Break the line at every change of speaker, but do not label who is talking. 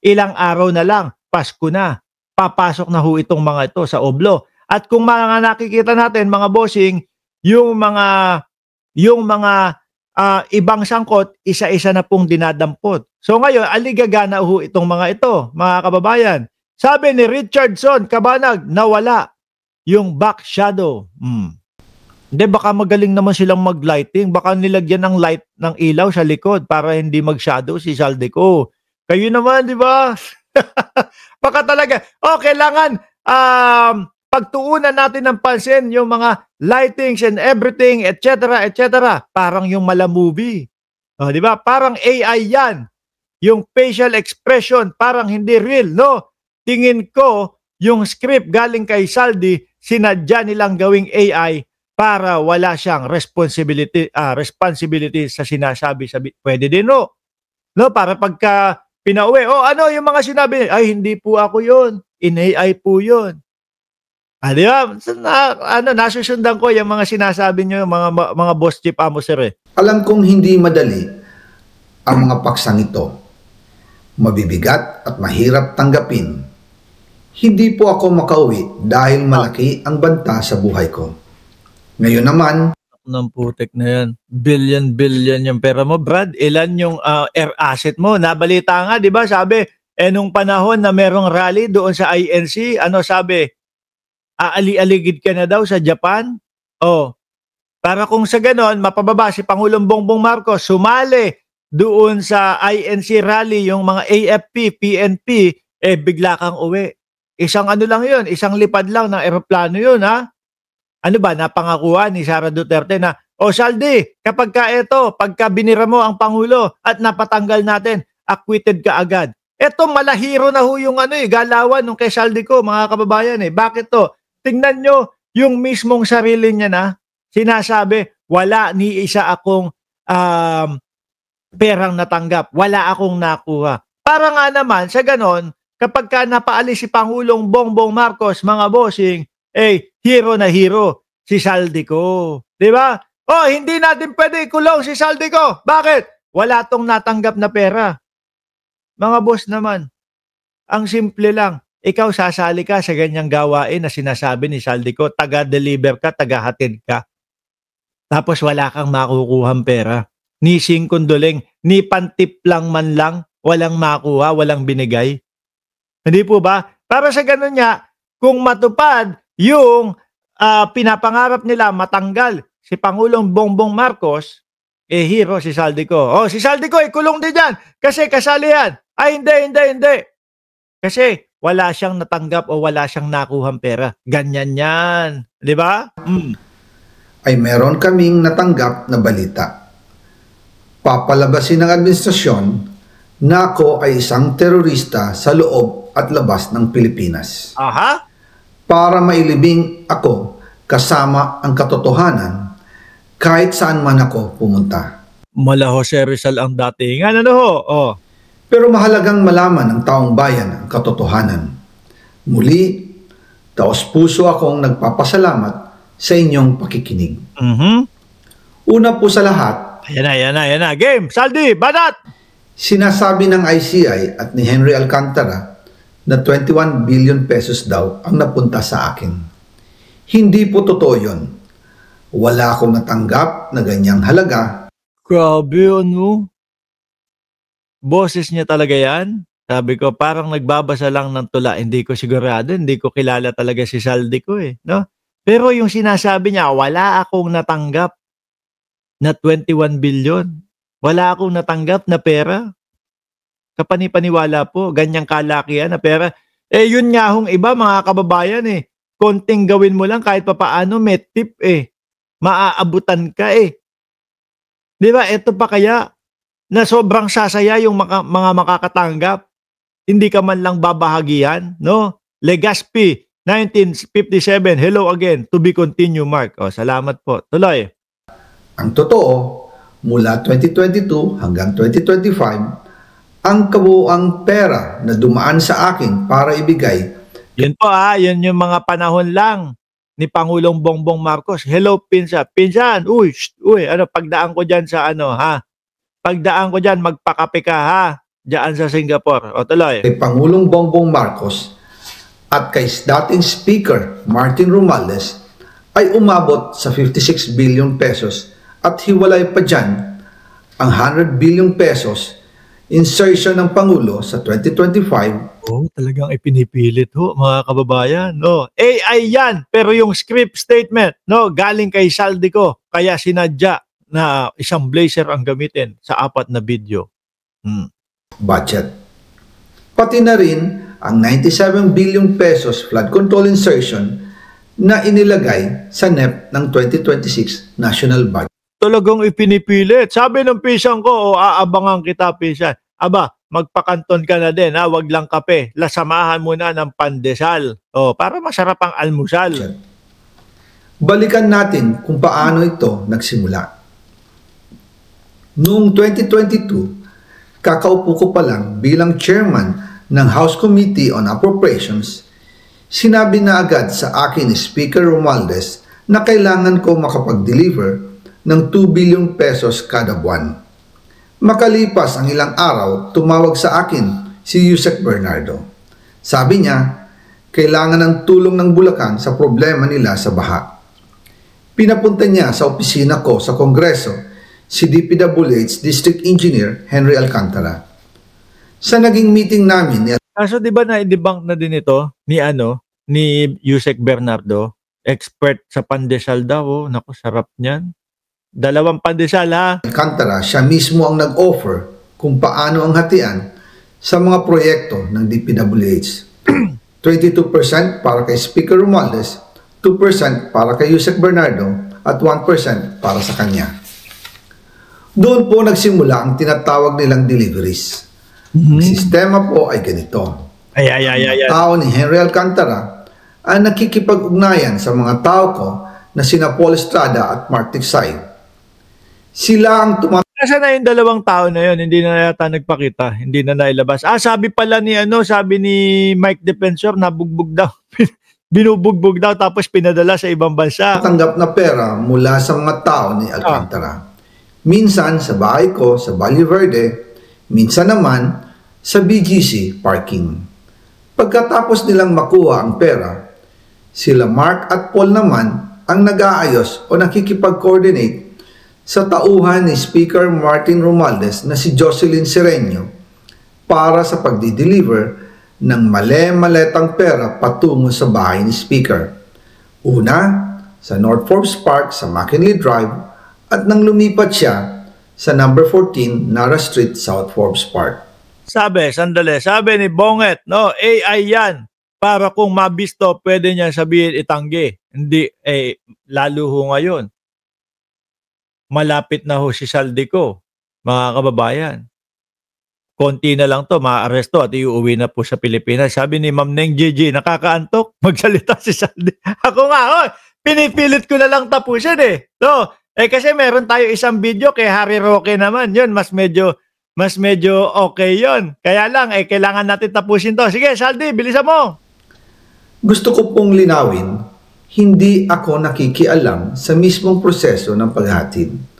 ilang araw na lang, Pasko na. Papasok na ho itong mga ito sa oblo. At kung mga nakikita natin, mga bossing, yung mga ibang sangkot, isa-isa na pong dinadampot. So ngayon, aligagana ho itong mga ito, mga kababayan. Sabi ni Richardson Cabanag, nawala yung back shadow. Hindi, baka magaling naman silang mag-lighting. Baka nilagyan ng light ng ilaw sa likod para hindi mag-shadow si Saldico. Kayo naman, di ba? Baka talaga, kailangan pagtuunan natin ng pansin yung mga lightings and everything, etc., etc. Parang yung mala movie. Di ba? Parang AI yan. Yung facial expression, parang hindi real, no? Tingin ko, yung script galing kay Saldi, sinadya nilang gawing AI para wala siyang responsibility sa sinasabi. Pwede din, no? No, para pagka pinauwi, ano yung mga sinabi? Ay, hindi po ako yun. In AI po yun. Di ba? Nasusundan ko yung mga sinasabi nyo, mga boss chief amo sir.
Alam kong hindi madali ang mga paksang ito. Mabibigat at mahirap tanggapin. Hindi po ako makauwi dahil malaki ang banta sa buhay ko. Ngayon naman,
ng putik na yan. Billion yung pera mo, Brad. Ilan yung air asset mo? Nabalita nga, di ba? Sabi, nung panahon na merong rally doon sa INC, ano sabi? Aali-aligid ka na daw sa Japan? Para kung sa ganon, mapababa si Pangulong Bongbong Marcos, sumali doon sa INC rally, yung mga AFP, PNP, bigla kang uwi. Isang ano lang yun, isang lipad lang ng eroplano yun, ha? Ano ba, napangakuan ni Sara Duterte na, Saldi, pagka binira mo ang Pangulo at napatanggal natin, acquitted ka agad. Eto, malahiro na ho yung galawan nung kay Saldi ko, mga kababayan. Bakit to? Tingnan nyo, yung mismong sarili niya na, sinasabi, wala ni isa akong perang natanggap, wala akong nakuha. Para nga naman, sa ganon, kapag ka napaalis si Pangulong Bongbong Marcos, mga bossing, hero na hero, si Saldico. Di ba? Hindi natin pwede ikulong si Saldico. Bakit? Wala tong natanggap na pera. Mga boss naman, ang simple lang, ikaw sasali ka sa ganyang gawain na sinasabi ni Saldico, taga-deliver ka, taga-hatid ka. Tapos wala kang makukuhang pera. Ni singkondoleng, ni pantip lang man lang, walang makuha, walang binigay. Hindi po ba? Para sa ganun niya, kung matupad yung pinapangarap nila matanggal si Pangulong Bongbong Marcos, hero si Saldico. Si Saldico, ikulong din yan kasi kasali yan. Ay, hindi. Kasi wala siyang natanggap o wala siyang nakuhang pera. Ganyan yan. Di ba?
Ay meron kaming natanggap na balita. Papalabasin ng administrasyon na ako ay isang terorista sa loob at labas ng Pilipinas.
Aha?
Para mailibing ako kasama ang katotohanan kahit saan man ako pumunta.
Mala Jose Rizal ang datingan,
Pero mahalagang malaman ng taong bayan ang katotohanan. Muli, taos-puso akong nagpapasalamat sa inyong pakikinig. Una po sa lahat,
Ayan na. Game! Saldi! Banat!
Sinasabi ng ICI at ni Henry Alcantara na 21 billion pesos daw ang napunta sa akin. Hindi po totoo yun. Wala akong natanggap na ganyang halaga.
Grabe, Boses niya talaga yan. Sabi ko, parang nagbabasa lang ng tula. Hindi ko sigurado, hindi ko kilala talaga si Saldico no? Pero yung sinasabi niya, wala akong natanggap na 21 billion. Wala akong natanggap na pera. Kapanipaniwala po, ganyang kalakihan na pera. Yun nga hong iba, mga kababayan konting gawin mo lang kahit papaano, may tip maaabutan ka Di ba? Ito pa kaya na sobrang sasaya yung mga makakatanggap. Hindi ka man lang babahagian, no? Legazpi, 1957, hello again, to be continue, Mark. Salamat po. Tuloy.
Ang totoo, mula 2022 hanggang 2025, ang kabuuang pera na dumaan sa akin para ibigay.
Yun po yun yung mga panahon lang ni Pangulong Bongbong Marcos. Hello, Pinsan. Pinsan, pagdaan ko dyan sa Pagdaan ko dyan, magpakape ka diyan sa Singapore. O tuloy.
Kay Pangulong Bongbong Marcos at kay dating Speaker Martin Romualdez ay umabot sa 56 billion pesos at hiwalay pa dyan ang 100 billion pesos insertion ng Pangulo sa 2025.
Oh, talagang ipinipilit ho, mga kababayan. No, AI yan, pero yung script statement, no, galing kay Saldico. Kaya sinadya na isang blazer ang gamitin sa 4 na video.
Budget. Pati na rin ang 97 billion pesos flood control insertion na inilagay sa NEP ng 2026 National Budget.
Talagang ipinipilit. Sabi ng pisang ko, aabangan kita, pisan. Aba, magpakanton ka na din, ha? Wag lang kape. Lasamahan mo na ng pandesal. Para masarap ang almusal.
Balikan natin kung paano ito nagsimula. Noong 2022, kakaupo ko pa lang bilang chairman ng House Committee on Appropriations, sinabi na agad sa akin ni Speaker Romualdez na kailangan ko makapag-deliver ng 2 billion pesos kada buwan. Makalipas ang ilang araw, tumawag sa akin si Yusek Bernardo. Sabi niya, kailangan ng tulong ng Bulacan sa problema nila sa baha. Pinapunta niya sa opisina ko sa Kongreso si DPWH District Engineer Henry Alcantara. Sa naging meeting namin,
Kaso di ba na-debunk na din ito ni Yusek Bernardo, expert sa pandesal daw. Naku, sarap niyan. 2 pandesal, ha?
Alcantara, siya mismo ang nag-offer kung paano ang hatian sa mga proyekto ng DPWH. 22% para kay Speaker Romualdez, 2% para kay Yusek Bernardo, at 1% para sa kanya. Doon po nagsimula ang tinatawag nilang deliveries. Ang sistema po ay ganito. Ang tao ni Henry Alcantara ay nakikipag-ugnayan sa mga tao ko na sina Paul Estrada at Mark Tiksay. Sila ang
Nasa na yung 2 tao na yun, hindi na yata nagpakita, hindi na nailabas. Sabi pala ni sabi ni Mike Defensor, nabugbog daw. Binubugbog daw tapos pinadala sa ibang bansa.
Tanggap na pera mula sa mga tao ni Alcantara. Minsan sa bahay ko sa Valle Verde, minsan naman sa BGC parking. Pagkatapos nilang makuha ang pera, sila Mark at Paul naman ang nag-aayos o nakikipag-coordinate sa tauhan ni Speaker Martin Romualdez na si Jocelyn Sereño para sa pagdi-deliver ng maletang pera patungo sa bahay ni Speaker. Una, sa North Forbes Park sa McKinley Drive at nang lumipat siya sa number 14 Nara Street, South Forbes Park.
Sabi ni Bonget, no, AI yan. Para kung mabisto, pwede niya sabihin itanggi. Hindi, lalo ho ngayon. Malapit na ho si Saldico, mga kababayan. Konti na lang to, maaresto at iuwi na po sa Pilipinas. Sabi ni Ma'am Neng Gigi, nakakaantok, magsalita si Saldi. Ako nga, pinipilit ko na lang tapusin eh. No, kasi meron tayo isang video kay Harry Roque naman. Yun, mas medyo okay yun. Kaya lang, kailangan natin tapusin to. Sige, Saldi, bilisan mo.
Gusto ko pong linawin, hindi ako nakikialam sa mismong proseso ng paghatid.